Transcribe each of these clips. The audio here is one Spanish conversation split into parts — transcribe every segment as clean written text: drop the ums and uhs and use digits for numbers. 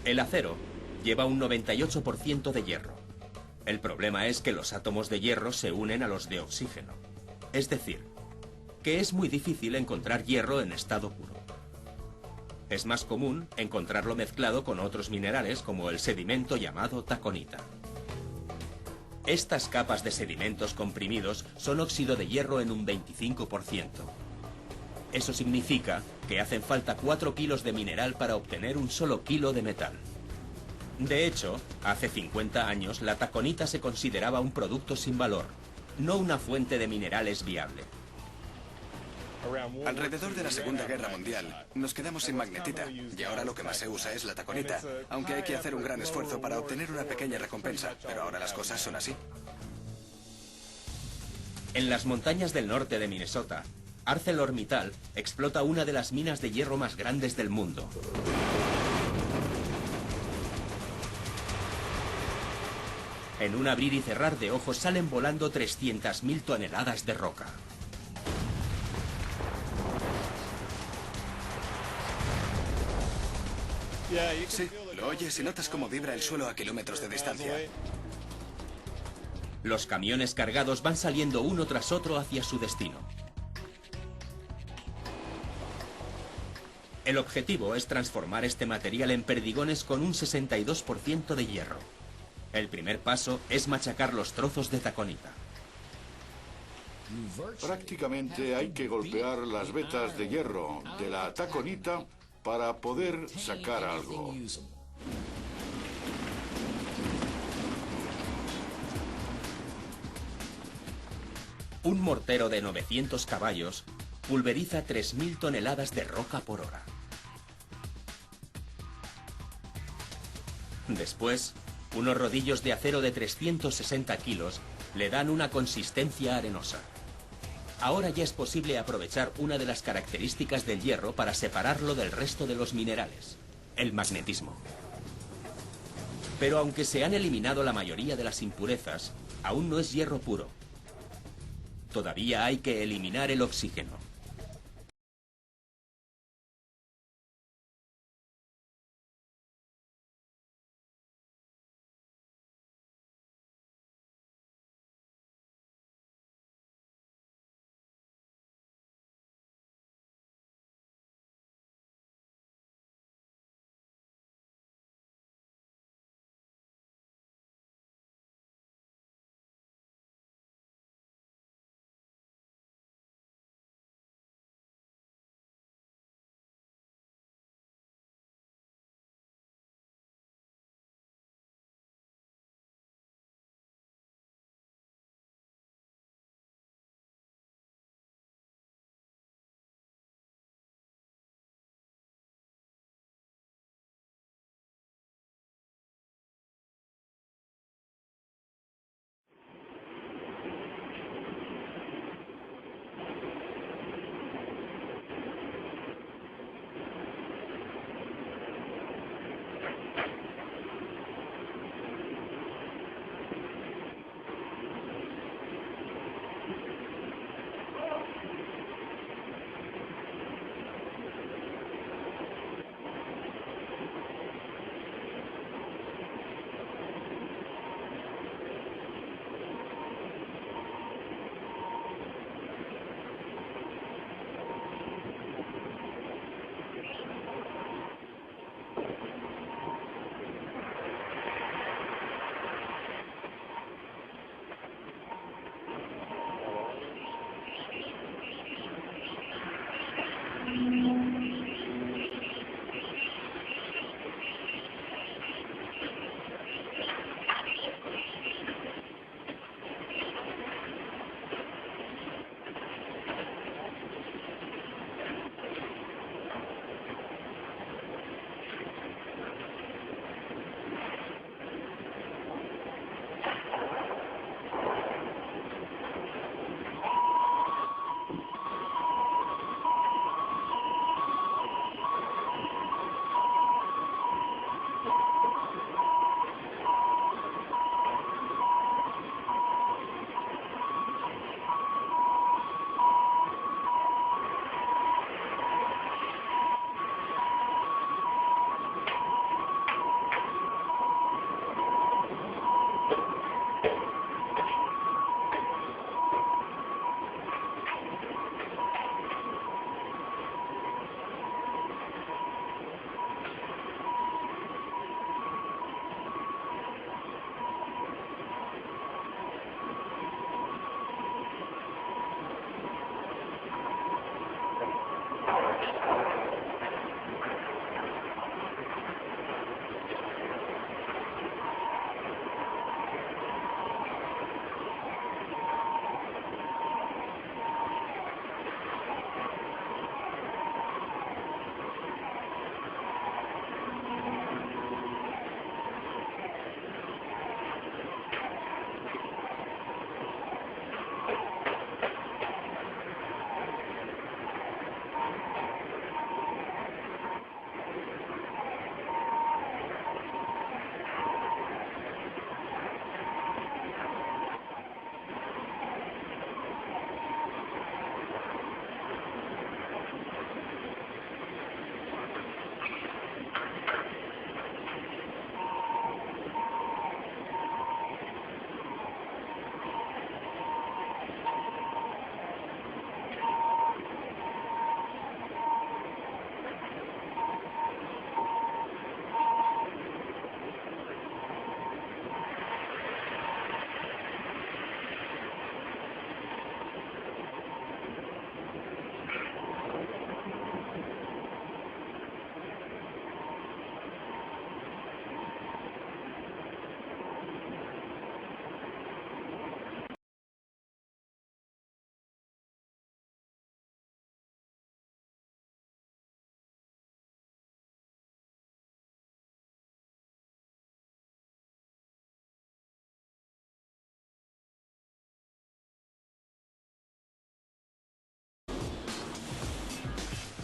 El acero lleva un 98% de hierro. El problema es que los átomos de hierro se unen a los de oxígeno. Es decir, que es muy difícil encontrar hierro en estado puro. Es más común encontrarlo mezclado con otros minerales como el sedimento llamado taconita. Estas capas de sedimentos comprimidos son óxido de hierro en un 25%. Eso significa que hacen falta 4 kilos de mineral para obtener un solo kilo de metal. De hecho, hace 50 años la taconita se consideraba un producto sin valor, no una fuente de minerales viable. Alrededor de la Segunda Guerra Mundial nos quedamos sin magnetita y ahora lo que más se usa es la taconita, aunque hay que hacer un gran esfuerzo para obtener una pequeña recompensa, pero ahora las cosas son así. En las montañas del norte de Minnesota, ArcelorMittal explota una de las minas de hierro más grandes del mundo. En un abrir y cerrar de ojos salen volando 300.000 toneladas de roca. Sí, lo oyes y notas cómo vibra el suelo a kilómetros de distancia. Los camiones cargados van saliendo uno tras otro hacia su destino. El objetivo es transformar este material en perdigones con un 62% de hierro. El primer paso es machacar los trozos de taconita. Prácticamente hay que golpear las vetas de hierro de la taconita para poder sacar algo. Un mortero de 900 caballos pulveriza 3.000 toneladas de roca por hora. Después, unos rodillos de acero de 360 kilos le dan una consistencia arenosa. Ahora ya es posible aprovechar una de las características del hierro para separarlo del resto de los minerales, el magnetismo. Pero aunque se han eliminado la mayoría de las impurezas, aún no es hierro puro. Todavía hay que eliminar el oxígeno.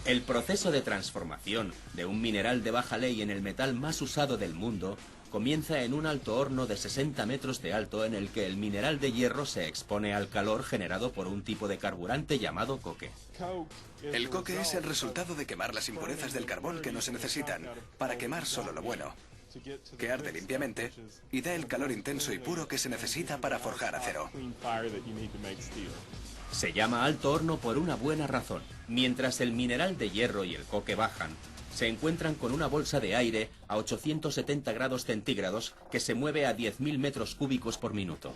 El proceso de transformación de un mineral de baja ley en el metal más usado del mundo comienza en un alto horno de 60 metros de alto en el que el mineral de hierro se expone al calor generado por un tipo de carburante llamado coque. El coque es el resultado de quemar las impurezas del carbón que no se necesitan, para quemar solo lo bueno, que arde limpiamente y da el calor intenso y puro que se necesita para forjar acero. Se llama alto horno por una buena razón. Mientras el mineral de hierro y el coque bajan, se encuentran con una bolsa de aire a 870 grados centígrados que se mueve a 10.000 metros cúbicos por minuto.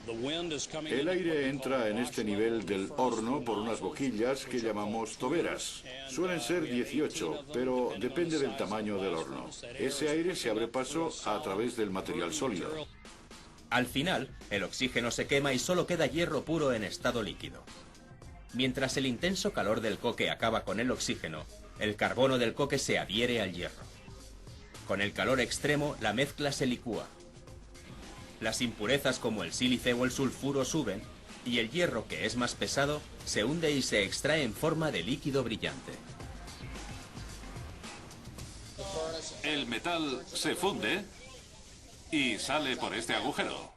El aire entra en este nivel del horno por unas boquillas que llamamos toberas. Suelen ser 18, pero depende del tamaño del horno. Ese aire se abre paso a través del material sólido. Al final, el oxígeno se quema y solo queda hierro puro en estado líquido. Mientras el intenso calor del coque acaba con el oxígeno, el carbono del coque se adhiere al hierro. Con el calor extremo, la mezcla se licúa. Las impurezas como el sílice o el sulfuro suben y el hierro, que es más pesado, se hunde y se extrae en forma de líquido brillante. El metal se funde y sale por este agujero.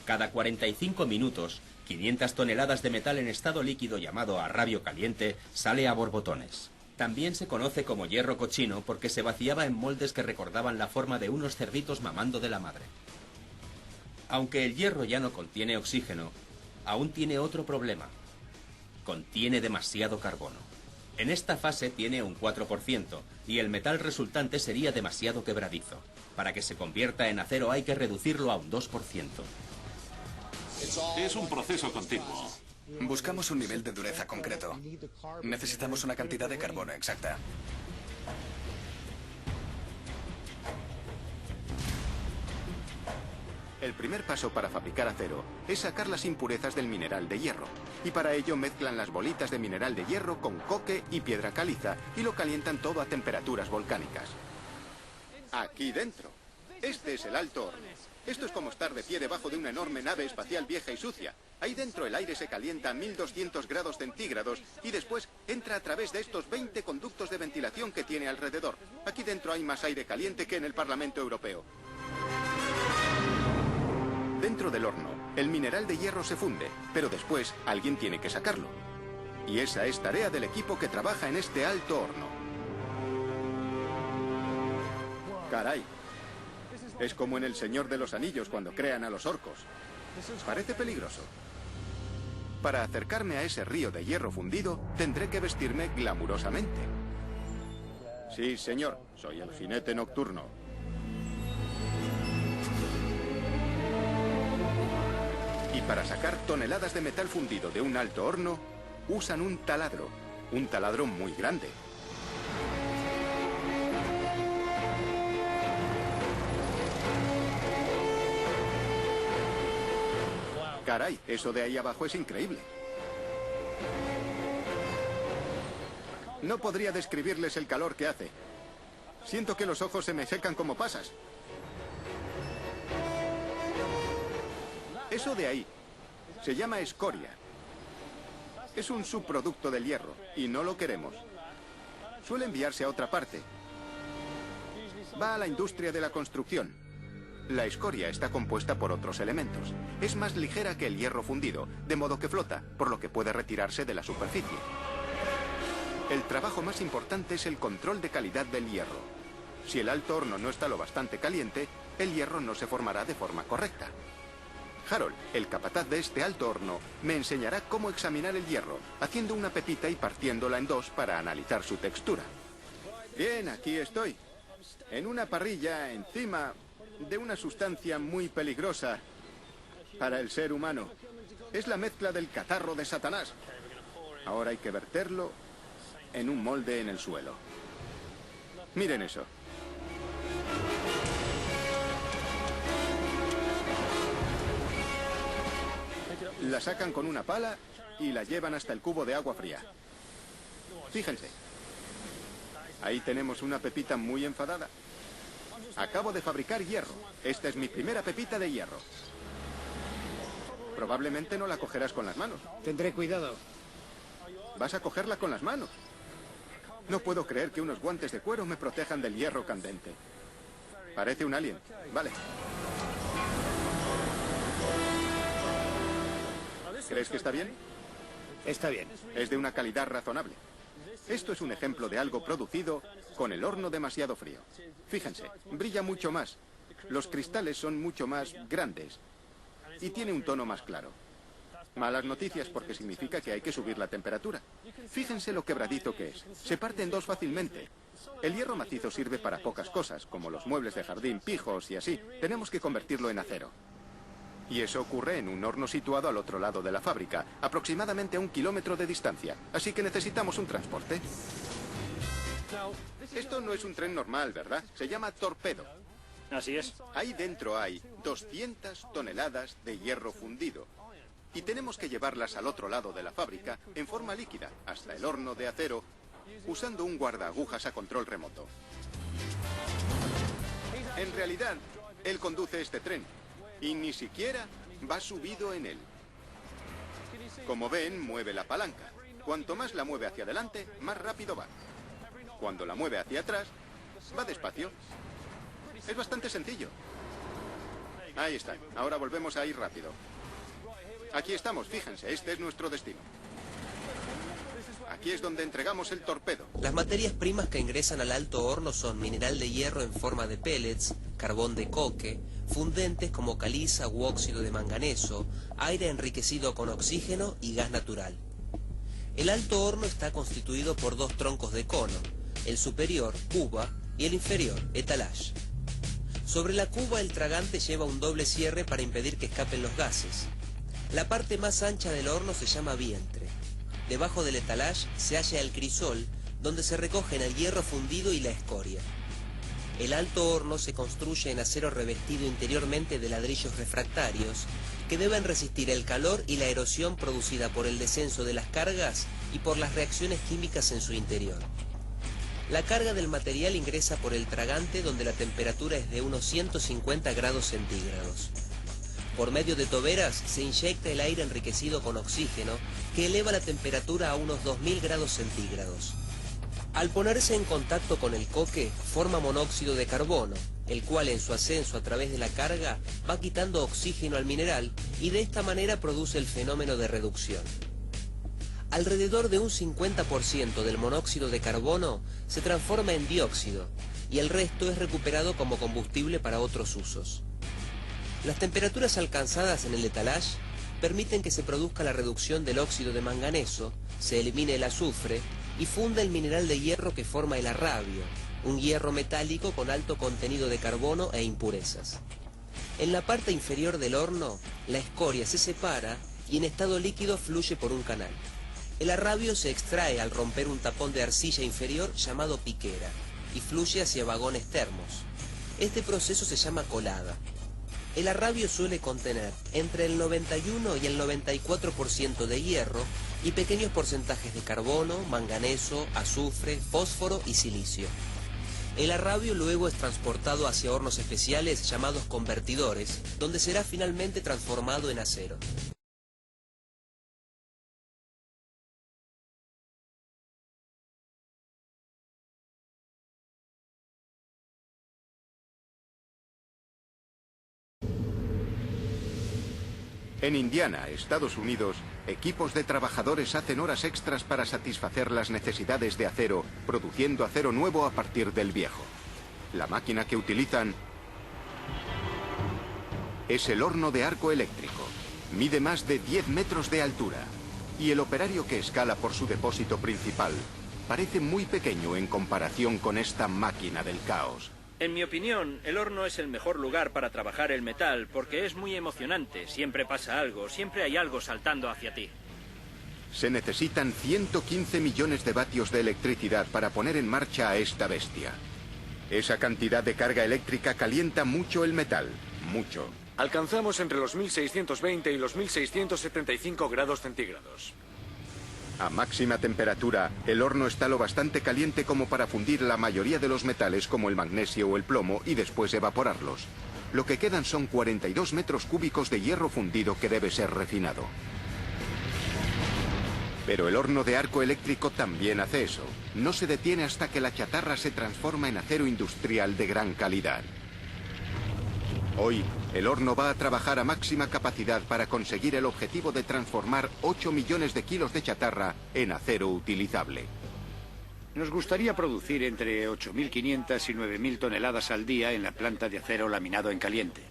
Cada 45 minutos, 500 toneladas de metal en estado líquido llamado arrabio caliente sale a borbotones. También se conoce como hierro cochino porque se vaciaba en moldes que recordaban la forma de unos cerditos mamando de la madre. Aunque el hierro ya no contiene oxígeno, aún tiene otro problema. Contiene demasiado carbono. En esta fase tiene un 4% y el metal resultante sería demasiado quebradizo. Para que se convierta en acero hay que reducirlo a un 2%. Es un proceso continuo. Buscamos un nivel de dureza concreto. Necesitamos una cantidad de carbono exacta. El primer paso para fabricar acero es sacar las impurezas del mineral de hierro. Y para ello mezclan las bolitas de mineral de hierro con coque y piedra caliza y lo calientan todo a temperaturas volcánicas. Aquí dentro. Este es el alto horno. Esto es como estar de pie debajo de una enorme nave espacial vieja y sucia. Ahí dentro el aire se calienta a 1200 grados centígrados y después entra a través de estos 20 conductos de ventilación que tiene alrededor. Aquí dentro hay más aire caliente que en el Parlamento Europeo. Dentro del horno, el mineral de hierro se funde, pero después alguien tiene que sacarlo. Y esa es tarea del equipo que trabaja en este alto horno. Caray. Es como en El Señor de los Anillos cuando crean a los orcos. Parece peligroso. Para acercarme a ese río de hierro fundido, tendré que vestirme glamurosamente. Sí, señor, soy el jinete nocturno. Y para sacar toneladas de metal fundido de un alto horno, usan un taladro muy grande. Caray, eso de ahí abajo es increíble. No podría describirles el calor que hace. Siento que los ojos se me secan como pasas. Eso de ahí se llama escoria. Es un subproducto del hierro y no lo queremos. Suele enviarse a otra parte. Va a la industria de la construcción. La escoria está compuesta por otros elementos. Es más ligera que el hierro fundido, de modo que flota, por lo que puede retirarse de la superficie. El trabajo más importante es el control de calidad del hierro. Si el alto horno no está lo bastante caliente, el hierro no se formará de forma correcta. Harold, el capataz de este alto horno, me enseñará cómo examinar el hierro, haciendo una pepita y partiéndola en dos para analizar su textura. Bien, aquí estoy. En una parrilla encima de una sustancia muy peligrosa para el ser humano. Es la mezcla del catarro de Satanás. Ahora hay que verterlo en un molde en el suelo. Miren eso. La sacan con una pala y la llevan hasta el cubo de agua fría. Fíjense. Ahí tenemos una pepita muy enfadada. Acabo de fabricar hierro. Esta es mi primera pepita de hierro. Probablemente no la cogerás con las manos. Tendré cuidado. Vas a cogerla con las manos. No puedo creer que unos guantes de cuero me protejan del hierro candente. Parece un alien. Vale. ¿Crees que está bien? Está bien. Es de una calidad razonable. Esto es un ejemplo de algo producido con el horno demasiado frío. Fíjense, brilla mucho más. Los cristales son mucho más grandes y tiene un tono más claro. Malas noticias porque significa que hay que subir la temperatura. Fíjense lo quebradizo que es. Se parte en dos fácilmente. El hierro macizo sirve para pocas cosas, como los muebles de jardín, pijos y así. Tenemos que convertirlo en acero. Y eso ocurre en un horno situado al otro lado de la fábrica, aproximadamente a 1 kilómetro de distancia. Así que necesitamos un transporte. Esto no es un tren normal, ¿verdad? Se llama torpedo. Así es. Ahí dentro hay 200 toneladas de hierro fundido. Y tenemos que llevarlas al otro lado de la fábrica en forma líquida, hasta el horno de acero, usando un guardaagujas a control remoto. En realidad, él conduce este tren. Y ni siquiera va subido en él. Como ven, mueve la palanca. Cuanto más la mueve hacia adelante, más rápido va. Cuando la mueve hacia atrás, va despacio. Es bastante sencillo. Ahí está. Ahora volvemos a ir rápido. Aquí estamos, fíjense, este es nuestro destino. Aquí es donde entregamos el torpedo. Las materias primas que ingresan al alto horno son mineral de hierro en forma de pellets, carbón de coque, fundentes como caliza u óxido de manganeso, aire enriquecido con oxígeno y gas natural. El alto horno está constituido por 2 troncos de cono, el superior, cuba, y el inferior, etalage. Sobre la cuba el tragante lleva un doble cierre para impedir que escapen los gases. La parte más ancha del horno se llama vientre. Debajo del etalage se halla el crisol, donde se recogen el hierro fundido y la escoria. El alto horno se construye en acero revestido interiormente de ladrillos refractarios, que deben resistir el calor y la erosión producida por el descenso de las cargas y por las reacciones químicas en su interior. La carga del material ingresa por el tragante, donde la temperatura es de unos 150 grados centígrados. Por medio de toberas se inyecta el aire enriquecido con oxígeno, que eleva la temperatura a unos 2000 grados centígrados. Al ponerse en contacto con el coque, forma monóxido de carbono, el cual en su ascenso a través de la carga va quitando oxígeno al mineral y de esta manera produce el fenómeno de reducción. Alrededor de un 50% del monóxido de carbono se transforma en dióxido, y el resto es recuperado como combustible para otros usos. Las temperaturas alcanzadas en el étalage permiten que se produzca la reducción del óxido de manganeso, se elimine el azufre y funda el mineral de hierro que forma el arrabio, un hierro metálico con alto contenido de carbono e impurezas. En la parte inferior del horno, la escoria se separa y en estado líquido fluye por un canal. El arrabio se extrae al romper un tapón de arcilla inferior llamado piquera y fluye hacia vagones termos. Este proceso se llama colada. El arrabio suele contener entre el 91 y el 94% de hierro y pequeños porcentajes de carbono, manganeso, azufre, fósforo y silicio. El arrabio luego es transportado hacia hornos especiales llamados convertidores, donde será finalmente transformado en acero. En Indiana, Estados Unidos, equipos de trabajadores hacen horas extras para satisfacer las necesidades de acero, produciendo acero nuevo a partir del viejo. La máquina que utilizan es el horno de arco eléctrico. Mide más de 10 metros de altura. Y el operario que escala por su depósito principal parece muy pequeño en comparación con esta máquina del caos. En mi opinión, el horno es el mejor lugar para trabajar el metal porque es muy emocionante. Siempre pasa algo, siempre hay algo saltando hacia ti. Se necesitan 115 millones de vatios de electricidad para poner en marcha a esta bestia. Esa cantidad de carga eléctrica calienta mucho el metal, mucho. Alcanzamos entre los 1620 y los 1675 grados centígrados. A máxima temperatura, el horno está lo bastante caliente como para fundir la mayoría de los metales como el magnesio o el plomo y después evaporarlos. Lo que quedan son 42 metros cúbicos de hierro fundido que debe ser refinado. Pero el horno de arco eléctrico también hace eso. No se detiene hasta que la chatarra se transforma en acero industrial de gran calidad. Hoy, el horno va a trabajar a máxima capacidad para conseguir el objetivo de transformar 8 millones de kilos de chatarra en acero utilizable. Nos gustaría producir entre 8.500 y 9.000 toneladas al día en la planta de acero laminado en caliente.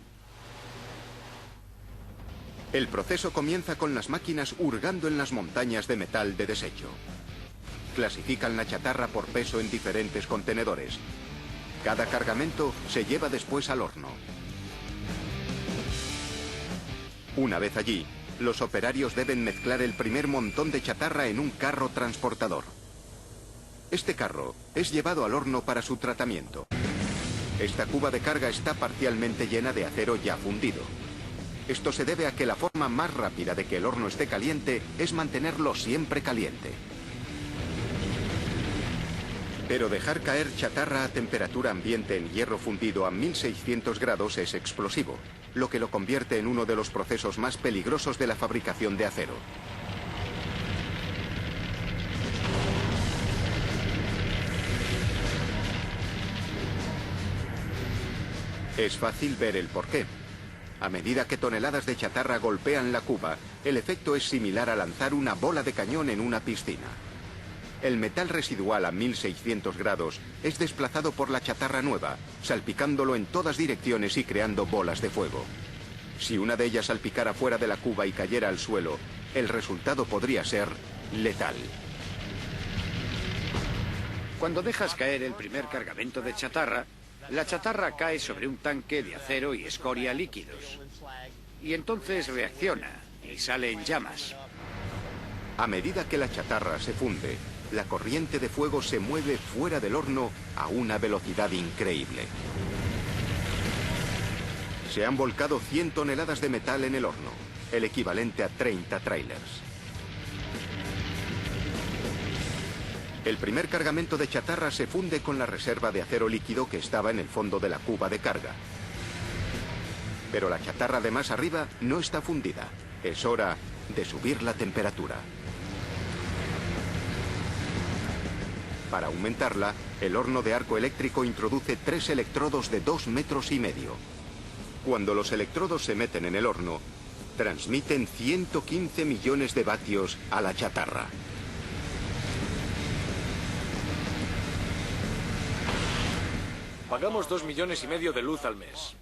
El proceso comienza con las máquinas hurgando en las montañas de metal de desecho. Clasifican la chatarra por peso en diferentes contenedores. Cada cargamento se lleva después al horno. Una vez allí, los operarios deben mezclar el primer montón de chatarra en un carro transportador. Este carro es llevado al horno para su tratamiento. Esta cuba de carga está parcialmente llena de acero ya fundido. Esto se debe a que la forma más rápida de que el horno esté caliente es mantenerlo siempre caliente. Pero dejar caer chatarra a temperatura ambiente en hierro fundido a 1600 grados es explosivo, lo que lo convierte en uno de los procesos más peligrosos de la fabricación de acero. Es fácil ver el porqué. A medida que toneladas de chatarra golpean la cuba, el efecto es similar a lanzar una bola de cañón en una piscina. El metal residual a 1600 grados es desplazado por la chatarra nueva, salpicándolo en todas direcciones y creando bolas de fuego. Si una de ellas salpicara fuera de la cuba y cayera al suelo, el resultado podría ser letal. Cuando dejas caer el primer cargamento de chatarra, la chatarra cae sobre un tanque de acero y escoria líquidos. Y entonces reacciona y sale en llamas. A medida que la chatarra se funde, la corriente de fuego se mueve fuera del horno a una velocidad increíble. Se han volcado 100 toneladas de metal en el horno, el equivalente a 30 trailers. El primer cargamento de chatarra se funde con la reserva de acero líquido que estaba en el fondo de la cuba de carga. Pero la chatarra de más arriba no está fundida. Es hora de subir la temperatura. Para aumentarla, el horno de arco eléctrico introduce 3 electrodos de 2,5 metros. Cuando los electrodos se meten en el horno, transmiten 115 millones de vatios a la chatarra. Pagamos 2,5 millones de luz al mes.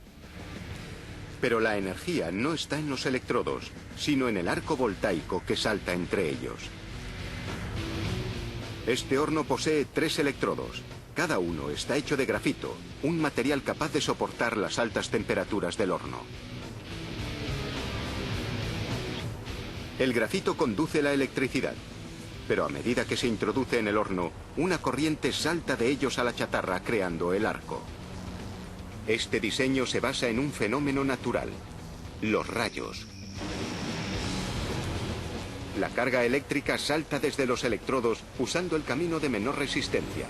Pero la energía no está en los electrodos, sino en el arco voltaico que salta entre ellos. Este horno posee 3 electrodos. Cada uno está hecho de grafito, un material capaz de soportar las altas temperaturas del horno. El grafito conduce la electricidad, pero a medida que se introduce en el horno, una corriente salta de ellos a la chatarra creando el arco. Este diseño se basa en un fenómeno natural, los rayos. La carga eléctrica salta desde los electrodos usando el camino de menor resistencia,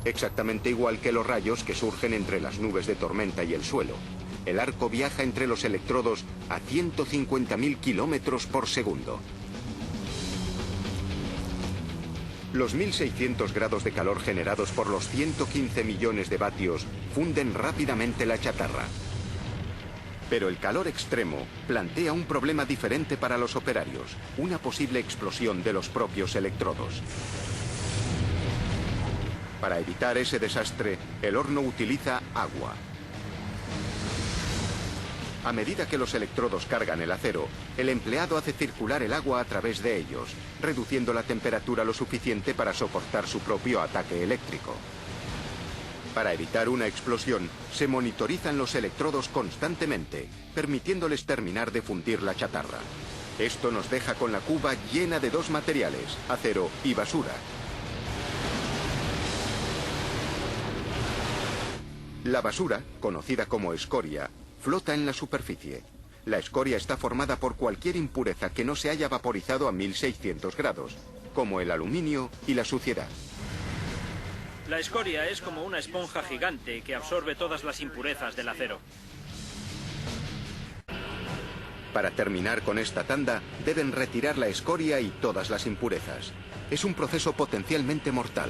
exactamente igual que los rayos que surgen entre las nubes de tormenta y el suelo. El arco viaja entre los electrodos a 150.000 kilómetros por segundo. Los 1600 grados de calor generados por los 115 millones de vatios funden rápidamente la chatarra. Pero el calor extremo plantea un problema diferente para los operarios, una posible explosión de los propios electrodos. Para evitar ese desastre, el horno utiliza agua. A medida que los electrodos cargan el acero, el empleado hace circular el agua a través de ellos, reduciendo la temperatura lo suficiente para soportar su propio ataque eléctrico. Para evitar una explosión, se monitorizan los electrodos constantemente, permitiéndoles terminar de fundir la chatarra. Esto nos deja con la cuba llena de 2 materiales, acero y basura. La basura, conocida como escoria, flota en la superficie. La escoria está formada por cualquier impureza que no se haya vaporizado a 1600 grados, como el aluminio y la suciedad. La escoria es como una esponja gigante que absorbe todas las impurezas del acero. Para terminar con esta tanda, deben retirar la escoria y todas las impurezas. Es un proceso potencialmente mortal.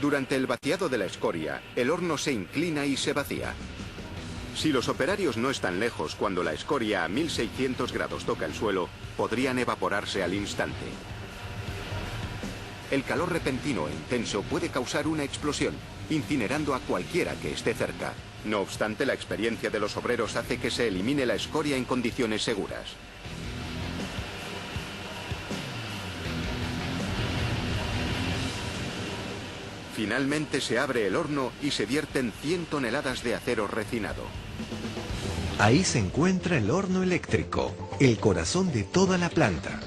Durante el vaciado de la escoria, el horno se inclina y se vacía. Si los operarios no están lejos cuando la escoria a 1600 grados toca el suelo, podrían evaporarse al instante. El calor repentino e intenso puede causar una explosión, incinerando a cualquiera que esté cerca. No obstante, la experiencia de los obreros hace que se elimine la escoria en condiciones seguras. Finalmente se abre el horno y se vierten 100 toneladas de acero refinado. Ahí se encuentra el horno eléctrico, el corazón de toda la planta.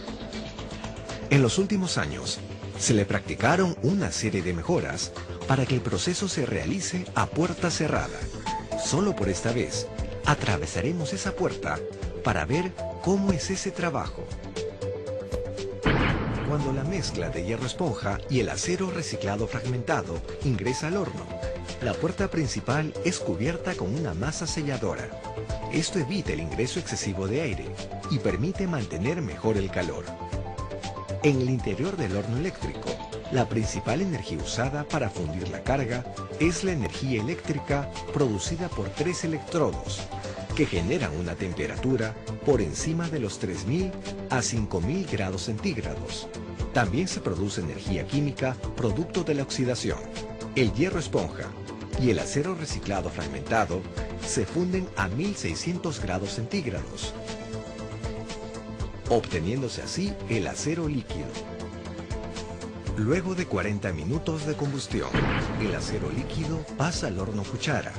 En los últimos años, se le practicaron una serie de mejoras para que el proceso se realice a puerta cerrada. Solo por esta vez, atravesaremos esa puerta para ver cómo es ese trabajo. Cuando la mezcla de hierro esponja y el acero reciclado fragmentado ingresa al horno, la puerta principal es cubierta con una masa selladora. Esto evita el ingreso excesivo de aire y permite mantener mejor el calor. En el interior del horno eléctrico, la principal energía usada para fundir la carga es la energía eléctrica producida por 3 electrodos, que generan una temperatura por encima de los 3000 a 5000 grados centígrados. También se produce energía química producto de la oxidación. El hierro esponja y el acero reciclado fragmentado se funden a 1600 grados centígrados, obteniéndose así el acero líquido. Luego de 40 minutos de combustión, el acero líquido pasa al horno cuchara,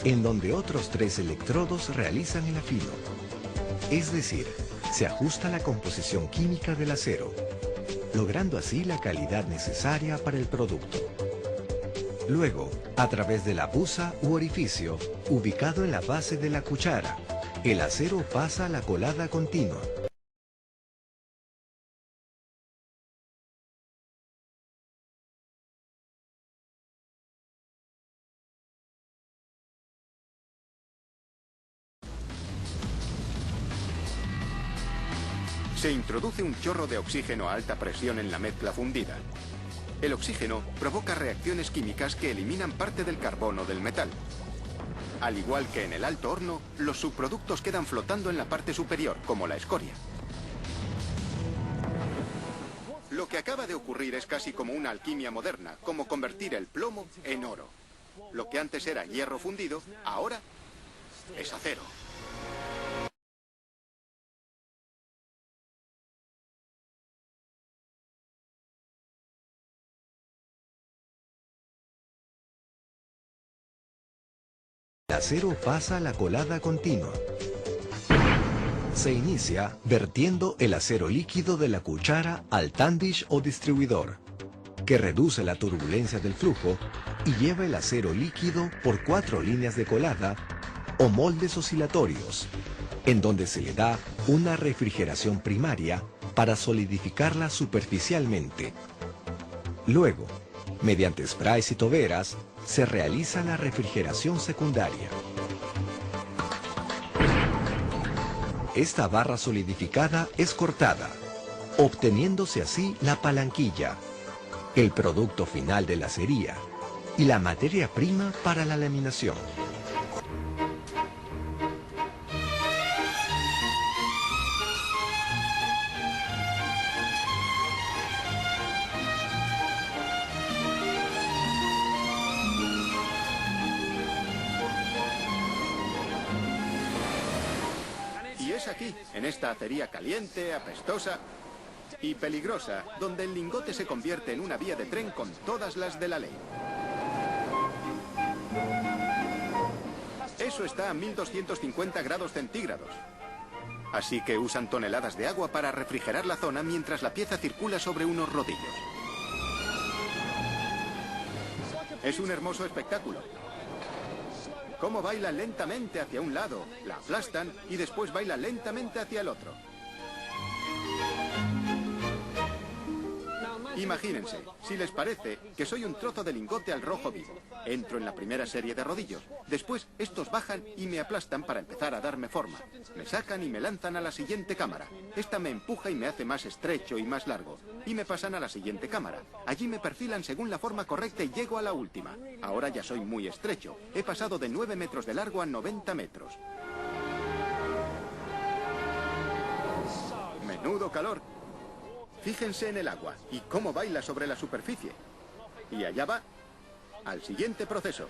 en donde otros 3 electrodos realizan el afino. Es decir, se ajusta la composición química del acero, logrando así la calidad necesaria para el producto. Luego, a través de la busa u orificio, ubicado en la base de la cuchara, el acero pasa a la colada continua. Se introduce un chorro de oxígeno a alta presión en la mezcla fundida. El oxígeno provoca reacciones químicas que eliminan parte del carbono del metal. Al igual que en el alto horno, los subproductos quedan flotando en la parte superior, como la escoria. Lo que acaba de ocurrir es casi como una alquimia moderna, como convertir el plomo en oro. Lo que antes era hierro fundido, ahora es acero. El acero pasa a la colada continua. Se inicia vertiendo el acero líquido de la cuchara al tandish o distribuidor, que reduce la turbulencia del flujo y lleva el acero líquido por 4 líneas de colada o moldes oscilatorios, en donde se le da una refrigeración primaria para solidificarla superficialmente. Luego, mediante sprays y toberas, se realiza la refrigeración secundaria. Esta barra solidificada es cortada, obteniéndose así la palanquilla, el producto final de la acería y la materia prima para la laminación. Aquí, en esta acería caliente, apestosa y peligrosa, donde el lingote se convierte en una vía de tren con todas las de la ley. Eso está a 1250 grados centígrados. Así que usan toneladas de agua para refrigerar la zona mientras la pieza circula sobre unos rodillos. Es un hermoso espectáculo. Cómo baila lentamente hacia un lado, la aplastan y después baila lentamente hacia el otro. Imagínense, si les parece que soy un trozo de lingote al rojo vivo. Entro en la primera serie de rodillos. Después, estos bajan y me aplastan para empezar a darme forma. Me sacan y me lanzan a la siguiente cámara. Esta me empuja y me hace más estrecho y más largo. Y me pasan a la siguiente cámara. Allí me perfilan según la forma correcta y llego a la última. Ahora ya soy muy estrecho. He pasado de 9 metros de largo a 90 metros. Menudo calor. Fíjense en el agua y cómo baila sobre la superficie. Y allá va, al siguiente proceso.